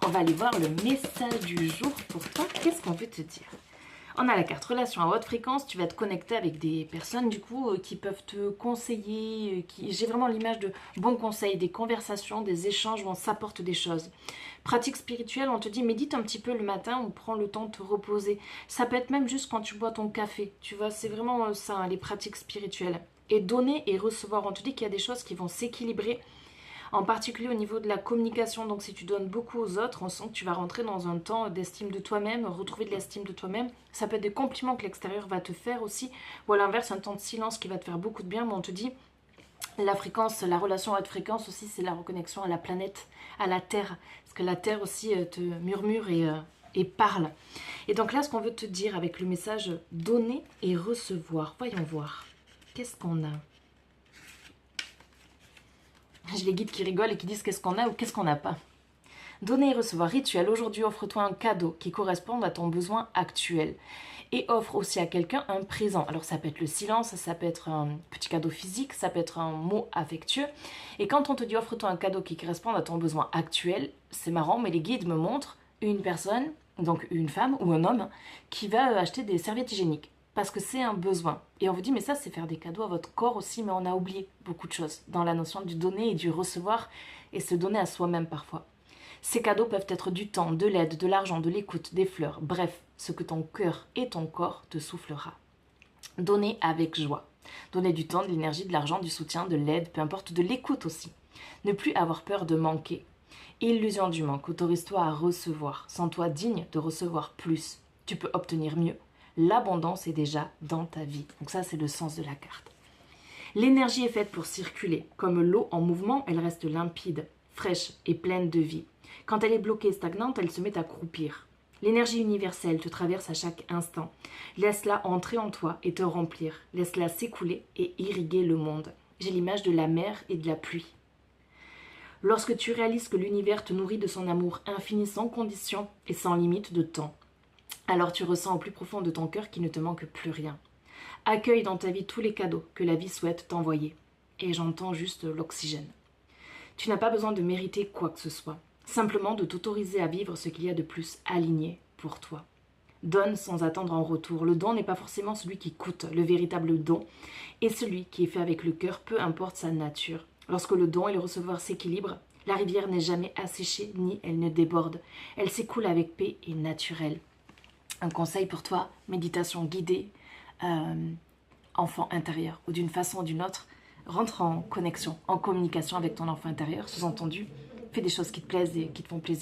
On va aller voir le message du jour pour toi. Qu'est-ce qu'on veut te dire? On a la carte relation à haute fréquence. Tu vas te connecter avec des personnes du coup qui peuvent te conseiller. J'ai vraiment l'image de bons conseils, des conversations, des échanges où on s'apporte des choses. Pratique spirituelle, on te dit médite un petit peu le matin ou prends le temps de te reposer. Ça peut être même juste quand tu bois ton café. Tu vois, c'est vraiment ça, hein, les pratiques spirituelles. Et donner et recevoir. On te dit qu'il y a des choses qui vont s'équilibrer. En particulier au niveau de la communication, donc si tu donnes beaucoup aux autres, on sent que tu vas rentrer dans un temps d'estime de toi-même, retrouver de l'estime de toi-même. Ça peut être des compliments que l'extérieur va te faire aussi, ou à l'inverse un temps de silence qui va te faire beaucoup de bien, mais on te dit la fréquence, la relation à haute fréquence aussi, c'est la reconnexion à la planète, à la Terre, parce que la Terre aussi te murmure et parle. Et donc là, ce qu'on veut te dire avec le message donner et recevoir, voyons voir, qu'est-ce qu'on a? J'ai les guides qui rigolent et qui disent qu'est-ce qu'on a ou qu'est-ce qu'on n'a pas. Donner et recevoir rituel. Aujourd'hui, offre-toi un cadeau qui corresponde à ton besoin actuel. Et offre aussi à quelqu'un un présent. Alors ça peut être le silence, ça peut être un petit cadeau physique, ça peut être un mot affectueux. Et quand on te dit offre-toi un cadeau qui corresponde à ton besoin actuel, c'est marrant, mais les guides me montrent une personne, donc une femme ou un homme, qui va acheter des serviettes hygiéniques. Parce que c'est un besoin. Et on vous dit, mais ça, c'est faire des cadeaux à votre corps aussi, mais on a oublié beaucoup de choses dans la notion du donner et du recevoir, et se donner à soi-même parfois. Ces cadeaux peuvent être du temps, de l'aide, de l'argent, de l'écoute, des fleurs, bref, ce que ton cœur et ton corps te soufflera. Donner avec joie. Donner du temps, de l'énergie, de l'argent, du soutien, de l'aide, peu importe, de l'écoute aussi. Ne plus avoir peur de manquer. Illusion du manque, autorise-toi à recevoir. Sens-toi digne de recevoir plus. Tu peux obtenir mieux. L'abondance est déjà dans ta vie. Donc ça, c'est le sens de la carte. L'énergie est faite pour circuler. Comme l'eau en mouvement, elle reste limpide, fraîche et pleine de vie. Quand elle est bloquée, stagnante, elle se met à croupir. L'énergie universelle te traverse à chaque instant. Laisse-la entrer en toi et te remplir. Laisse-la s'écouler et irriguer le monde. J'ai l'image de la mer et de la pluie. Lorsque tu réalises que l'univers te nourrit de son amour infini sans condition et sans limite de temps, alors tu ressens au plus profond de ton cœur qu'il ne te manque plus rien. Accueille dans ta vie tous les cadeaux que la vie souhaite t'envoyer. Et j'entends juste l'oxygène. Tu n'as pas besoin de mériter quoi que ce soit. Simplement de t'autoriser à vivre ce qu'il y a de plus aligné pour toi. Donne sans attendre en retour. Le don n'est pas forcément celui qui coûte. Le véritable don est celui qui est fait avec le cœur, peu importe sa nature. Lorsque le don et le recevoir s'équilibrent, la rivière n'est jamais asséchée ni elle ne déborde. Elle s'écoule avec paix et naturel. Un conseil pour toi, méditation guidée, enfant intérieur, ou d'une façon ou d'une autre, rentre en connexion, en communication avec ton enfant intérieur, sous-entendu, fais des choses qui te plaisent et qui te font plaisir.